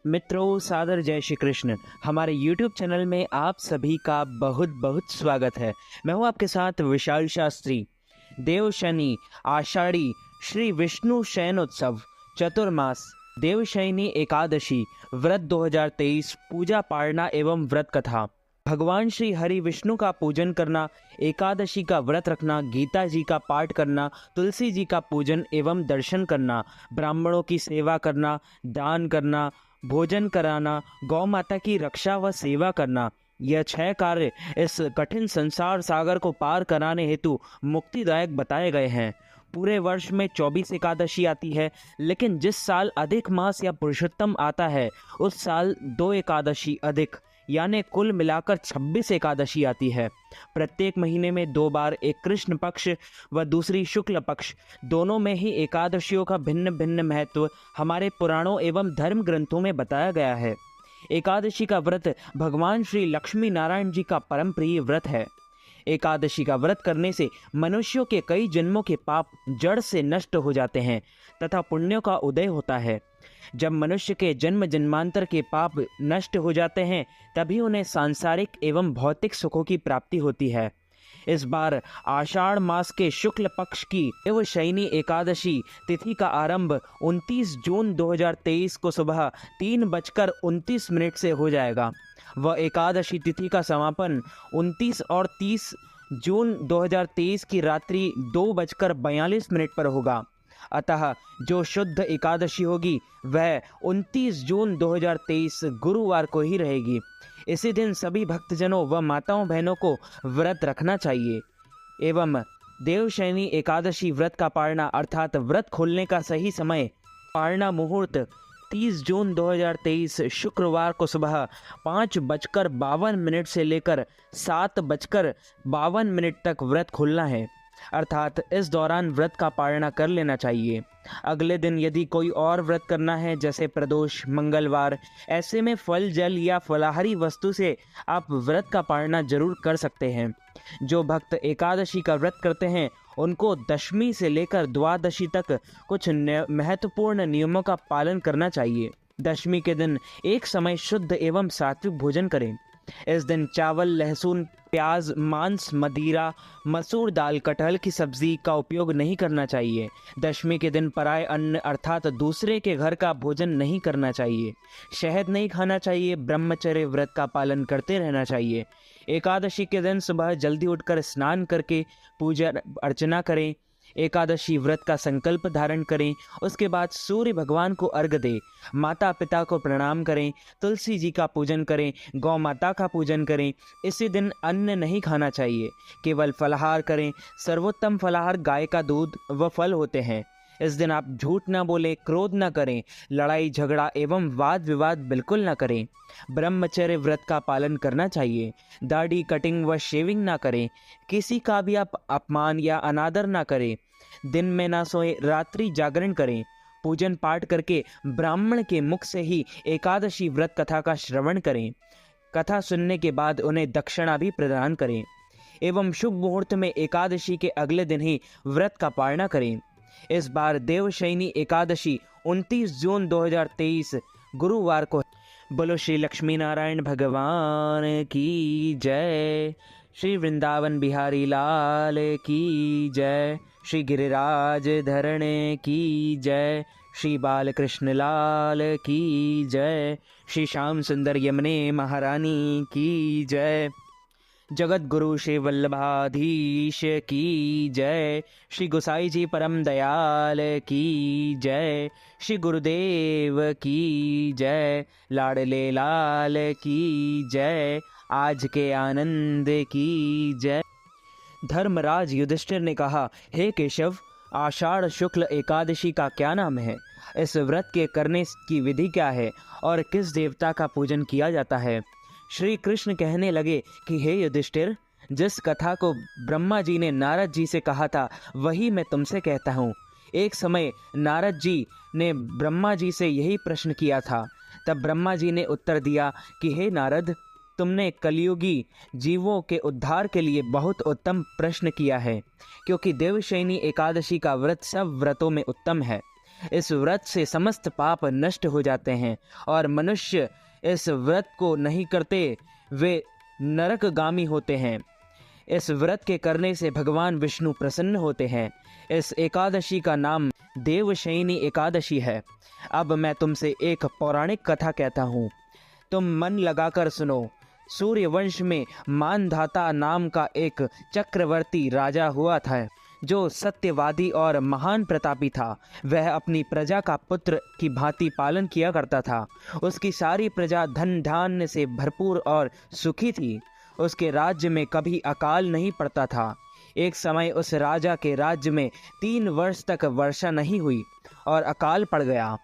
मित्रों, सादर जय श्री कृष्ण। हमारे YouTube चैनल में आप सभी का बहुत बहुत स्वागत है। मैं हूं आपके साथ विशाल शास्त्री। देव शनि आषाढ़ी श्री विष्णु शयन उत्सव चतुर्मास देवशयनी एकादशी व्रत 2023 पूजा पारणा एवं व्रत कथा। भगवान श्री हरि विष्णु का पूजन करना, एकादशी का व्रत रखना, गीता जी का पाठ करना, तुलसी जी का पूजन एवं दर्शन करना, ब्राह्मणों की सेवा करना, दान करना, भोजन कराना, गौ माता की रक्षा व सेवा करना, यह 6 कार्य इस कठिन संसार सागर को पार कराने हेतु मुक्तिदायक बताए गए हैं। पूरे वर्ष में 24 एकादशी आती है, लेकिन जिस साल अधिक मास या पुरुषोत्तम आता है उस साल 2 एकादशी अधिक यानी कुल मिलाकर 26 एकादशी आती है। प्रत्येक महीने में 2 बार, एक कृष्ण पक्ष व दूसरी शुक्ल पक्ष, दोनों में ही एकादशियों का भिन्न भिन्न महत्व हमारे पुराणों एवं धर्म ग्रंथों में बताया गया है। एकादशी का व्रत भगवान श्री लक्ष्मी नारायण जी का परम प्रिय व्रत है। एकादशी का व्रत करने से मनुष्यों के कई जन्मों के पाप जड़ से नष्ट हो जाते हैं तथा पुण्यों का उदय होता है। जब मनुष्य के जन्म जन्मांतर के पाप नष्ट हो जाते हैं तभी उन्हें सांसारिक एवं भौतिक सुखों की प्राप्ति होती है। इस बार आषाढ़ मास के शुक्ल पक्ष की देवशयनी एकादशी तिथि का आरंभ 29 जून 2023 को सुबह 3:29 से हो जाएगा। वह एकादशी तिथि का समापन 29 और 30 जून 2023 की रात्रि 2:42 पर होगा। अतः जो शुद्ध एकादशी होगी वह 29 जून 2023 गुरुवार को ही रहेगी। इसी दिन सभी भक्तजनों व माताओं बहनों को व्रत रखना चाहिए एवं देवशयनी एकादशी व्रत का पारणा अर्थात व्रत खोलने का सही समय पारणा मुहूर्त 30 जून 2023 शुक्रवार को सुबह 5:52 से लेकर 7:52 तक व्रत खोलना है, अर्थात इस दौरान व्रत का पारणा कर लेना चाहिए। अगले दिन यदि कोई और व्रत करना है जैसे प्रदोष, मंगलवार, ऐसे में फल, जल या फलाहारी वस्तु से आप व्रत का पारणा जरूर कर सकते हैं। जो भक्त एकादशी का व्रत करते हैं उनको दशमी से लेकर द्वादशी तक कुछ महत्वपूर्ण नियमों का पालन करना चाहिए। दशमी के दिन एक समय शुद्ध एवं सात्विक भोजन करें। इस दिन चावल, लहसुन, प्याज, मांस, मदिरा, मसूर दाल, कटहल की सब्जी का उपयोग नहीं करना चाहिए। दशमी के दिन पराय अन्न अर्थात दूसरे के घर का भोजन नहीं करना चाहिए। शहद नहीं खाना चाहिए। ब्रह्मचर्य व्रत का पालन करते रहना चाहिए। एकादशी के दिन सुबह जल्दी उठकर स्नान करके पूजा अर्चना करें। एकादशी व्रत का संकल्प धारण करें। उसके बाद सूर्य भगवान को अर्घ दें, माता पिता को प्रणाम करें, तुलसी जी का पूजन करें, गौ माता का पूजन करें। इसी दिन अन्न नहीं खाना चाहिए, केवल फलाहार करें। सर्वोत्तम फलाहार गाय का दूध व फल होते हैं। इस दिन आप झूठ ना बोलें, क्रोध न करें, लड़ाई झगड़ा एवं वाद विवाद बिल्कुल न करें। ब्रह्मचर्य व्रत का पालन करना चाहिए। दाढ़ी कटिंग व शेविंग ना करें। किसी का भी आप अपमान या अनादर ना करें। दिन में ना सोए, रात्रि जागरण करें। पूजन पाठ करके ब्राह्मण के मुख से ही एकादशी व्रत कथा का श्रवण करें। कथा सुनने के बाद उन्हें दक्षिणा भी प्रदान करें एवं शुभ मुहूर्त में एकादशी के अगले दिन ही व्रत का पारणा करें। इस बार देवशयनी एकादशी 29 जून 2023 गुरुवार को। बोलो श्री लक्ष्मी नारायण भगवान की जय। श्री वृंदावन बिहारी लाल की जय। श्री गिरिराज धरणे की जय। श्री बालकृष्ण लाल की जय। श्री श्याम सुंदर यमुने महारानी की जय। जगत गुरु श्री वल्लभाधीश की जय। श्री गोसाई जी परम दयाल की जय। श्री गुरुदेव की जय। लाडले लाल की जय। आज के आनंद की जय। धर्मराज युधिष्ठिर ने कहा, हे केशव, आषाढ़ शुक्ल एकादशी का क्या नाम है? इस व्रत के करने की विधि क्या है और किस देवता का पूजन किया जाता है? श्री कृष्ण कहने लगे कि हे युधिष्ठिर, जिस कथा को ब्रह्मा जी ने नारद जी से कहा था वही मैं तुमसे कहता हूँ। एक समय नारद जी ने ब्रह्मा जी से यही प्रश्न किया था। तब ब्रह्मा जी ने उत्तर दिया कि हे नारद, तुमने कलियुगी जीवों के उद्धार के लिए बहुत उत्तम प्रश्न किया है, क्योंकि देवशयनी एकादशी का व्रत सब व्रतों में उत्तम है। इस व्रत से समस्त पाप नष्ट हो जाते हैं और मनुष्य इस व्रत को नहीं करते वे नरकगामी होते हैं। इस व्रत के करने से भगवान विष्णु प्रसन्न होते हैं। इस एकादशी का नाम देवशयनी एकादशी है। अब मैं तुमसे एक पौराणिक कथा कहता हूँ, तुम मन लगाकर सुनो। सूर्यवंश में मानधाता नाम का एक चक्रवर्ती राजा हुआ था, जो सत्यवादी और महान प्रतापी था। वह अपनी प्रजा का पुत्र की भांति पालन किया करता था। उसकी सारी प्रजा धन धान्य से भरपूर और सुखी थी। उसके राज्य में कभी अकाल नहीं पड़ता था। एक समय उस राजा के राज्य में 3 वर्ष तक वर्षा नहीं हुई और अकाल पड़ गया।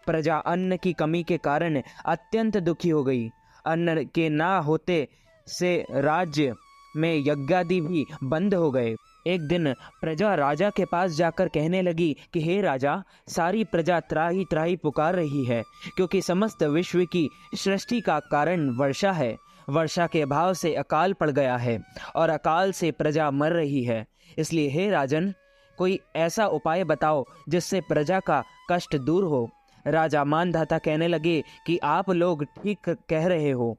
प्रजा अन्न की कमी के कारण अत्यंत दुखी हो गई। अन्न के ना होते से राज्य में यज्ञादि भी बंद हो गए। एक दिन प्रजा राजा के पास जाकर कहने लगी कि हे राजा, सारी प्रजा त्राही त्राही पुकार रही है, क्योंकि समस्त विश्व की सृष्टि का कारण वर्षा है। वर्षा के अभाव से अकाल पड़ गया है और अकाल से प्रजा मर रही है। इसलिए हे राजन, कोई ऐसा उपाय बताओ जिससे प्रजा का कष्ट दूर हो। राजा मानधाता कहने लगे कि आप लोग ठीक कह रहे हो।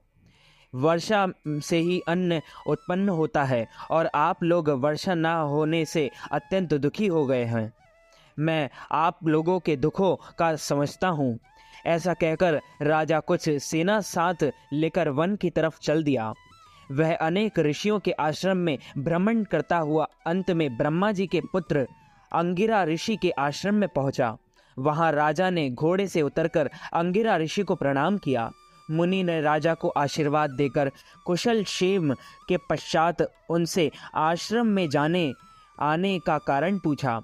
वर्षा से ही अन्न उत्पन्न होता है और आप लोग वर्षा ना होने से अत्यंत दुखी हो गए हैं। मैं आप लोगों के दुखों का समझता हूँ। ऐसा कहकर राजा कुछ सेना साथ लेकर वन की तरफ चल दिया। वह अनेक ऋषियों के आश्रम में भ्रमण करता हुआ अंत में ब्रह्मा जी के पुत्र अंगिरा ऋषि के आश्रम में पहुंचा। वहां राजा ने घोड़े से उतरकर अंगिरा ऋषि को प्रणाम किया। मुनि ने राजा को आशीर्वाद देकर कुशल क्षेम के पश्चात उनसे आश्रम में आने का कारण पूछा।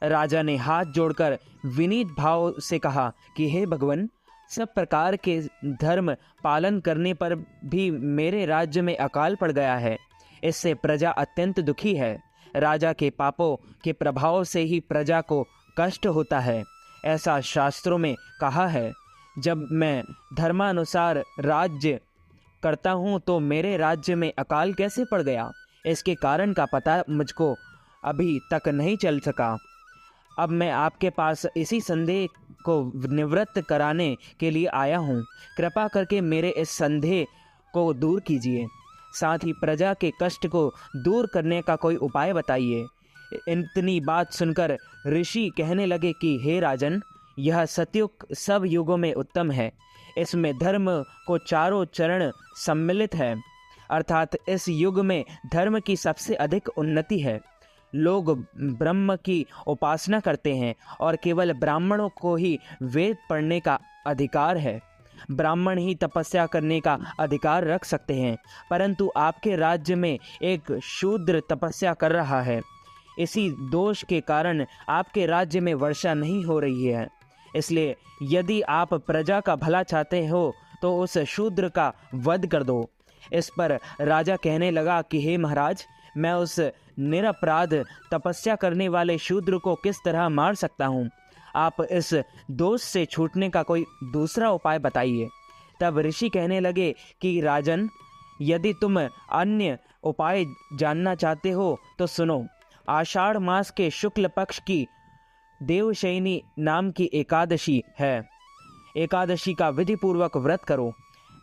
राजा ने हाथ जोड़कर विनीत भाव से कहा कि हे भगवान, सब प्रकार के धर्म पालन करने पर भी मेरे राज्य में अकाल पड़ गया है। इससे प्रजा अत्यंत दुखी है। राजा के पापों के प्रभाव से ही प्रजा को कष्ट होता है, ऐसा शास्त्रों में कहा है। जब मैं धर्मानुसार राज्य करता हूँ तो मेरे राज्य में अकाल कैसे पड़ गया, इसके कारण का पता मुझको अभी तक नहीं चल सका। अब मैं आपके पास इसी संदेह को निवृत्त कराने के लिए आया हूँ। कृपा करके मेरे इस संदेह को दूर कीजिए, साथ ही प्रजा के कष्ट को दूर करने का कोई उपाय बताइए। इतनी बात सुनकर ऋषि कहने लगे कि हे राजन, यह सतयुग सब युगों में उत्तम है। इसमें धर्म को चारों चरण सम्मिलित है, अर्थात इस युग में धर्म की सबसे अधिक उन्नति है। लोग ब्रह्म की उपासना करते हैं और केवल ब्राह्मणों को ही वेद पढ़ने का अधिकार है। ब्राह्मण ही तपस्या करने का अधिकार रख सकते हैं, परंतु आपके राज्य में एक शूद्र तपस्या कर रहा है। इसी दोष के कारण आपके राज्य में वर्षा नहीं हो रही है। इसलिए यदि आप प्रजा का भला चाहते हो तो उस शूद्र का वध कर दो। इस पर राजा कहने लगा कि हे महाराज, मैं उस निरपराध तपस्या करने वाले शूद्र को किस तरह मार सकता हूँ? आप इस दोष से छूटने का कोई दूसरा उपाय बताइए। तब ऋषि कहने लगे कि राजन, यदि तुम अन्य उपाय जानना चाहते हो तो सुनो। आषाढ़ मास के शुक्ल पक्ष की देवशयनी नाम की एकादशी है। एकादशी का विधि पूर्वक व्रत करो।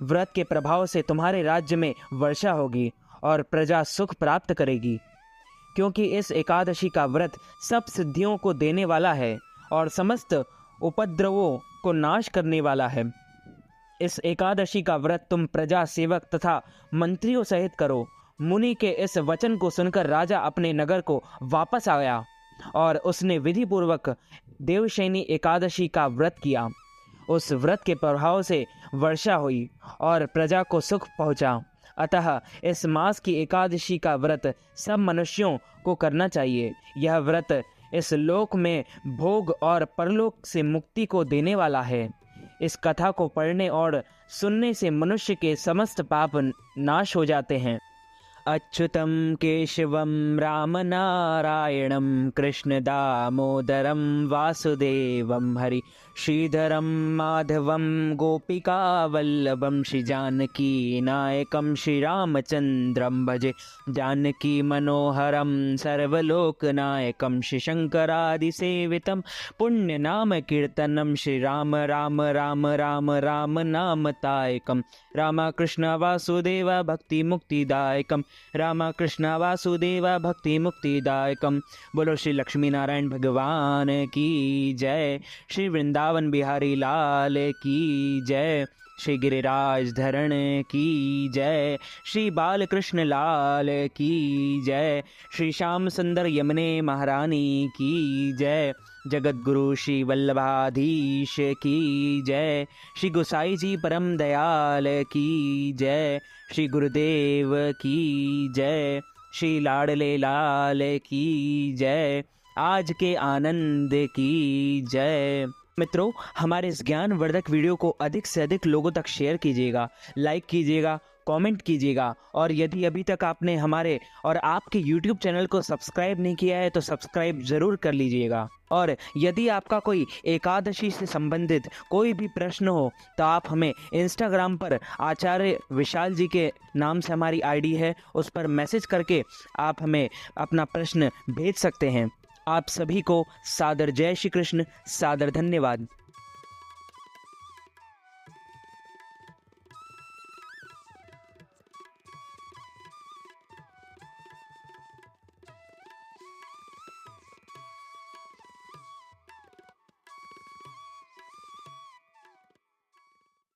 व्रत के प्रभाव से तुम्हारे राज्य में वर्षा होगी और प्रजा सुख प्राप्त करेगी, क्योंकि इस एकादशी का व्रत सब सिद्धियों को देने वाला है और समस्त उपद्रवों को नाश करने वाला है। इस एकादशी का व्रत तुम प्रजा, सेवक तथा मंत्रियों सहित करो। मुनि के इस वचन को सुनकर राजा अपने नगर को वापस आया और उसने विधि पूर्वक देवशयनी एकादशी का व्रत किया। उस व्रत के प्रभाव से वर्षा हुई और प्रजा को सुख पहुंचा। अतः इस मास की एकादशी का व्रत सब मनुष्यों को करना चाहिए। यह व्रत इस लोक में भोग और परलोक से मुक्ति को देने वाला है। इस कथा को पढ़ने और सुनने से मनुष्य के समस्त पाप नाश हो जाते हैं। अच्युतम केशवम राम नारायणम कृष्ण दामोदरम वासुदेवम हरि श्रीधरं माधवं गोपिकावल्लभं श्री जानकी नायकं श्रीरामचन्द्रं भजे। जानकी मनोहरं सर्वलोकनायकं श्री शङ्करादिसेवितं पुण्यनाम कीर्तनं श्री राम राम राम राम राम नामतायकं। रामकृष्ण वासुदेव भक्ति मुक्तिदायकं, रामकृष्ण वासुदेव भक्ति मुक्तिदायकं। बोलो श्री लक्ष्मी नारायण भगवान की जय, श्री वृंदावन बिहारी लाल की जय, श्री गिरिराज धरण की जय, श्री बालकृष्ण लाल की जय, श्री श्याम सुंदर यमुने महारानी की जय, जगत गुरु श्री वल्लभाधीश की जय, श्री गोसाई जी परम दयाल की जय, श्री गुरुदेव की जय, श्री लाडले लाल की जय, आज के आनंद की जय। मित्रों, हमारे इस ज्ञानवर्धक वीडियो को अधिक से अधिक लोगों तक शेयर कीजिएगा, लाइक कीजिएगा, कमेंट कीजिएगा, और यदि अभी तक आपने हमारे और आपके YouTube चैनल को सब्सक्राइब नहीं किया है तो सब्सक्राइब ज़रूर कर लीजिएगा। और यदि आपका कोई एकादशी से संबंधित कोई भी प्रश्न हो तो आप हमें इंस्टाग्राम पर आचार्य विशाल जी के नाम से हमारी आईडी है, उस पर मैसेज करके आप हमें अपना प्रश्न भेज सकते हैं। आप सभी को सादर जय श्री कृष्ण, सादर धन्यवाद।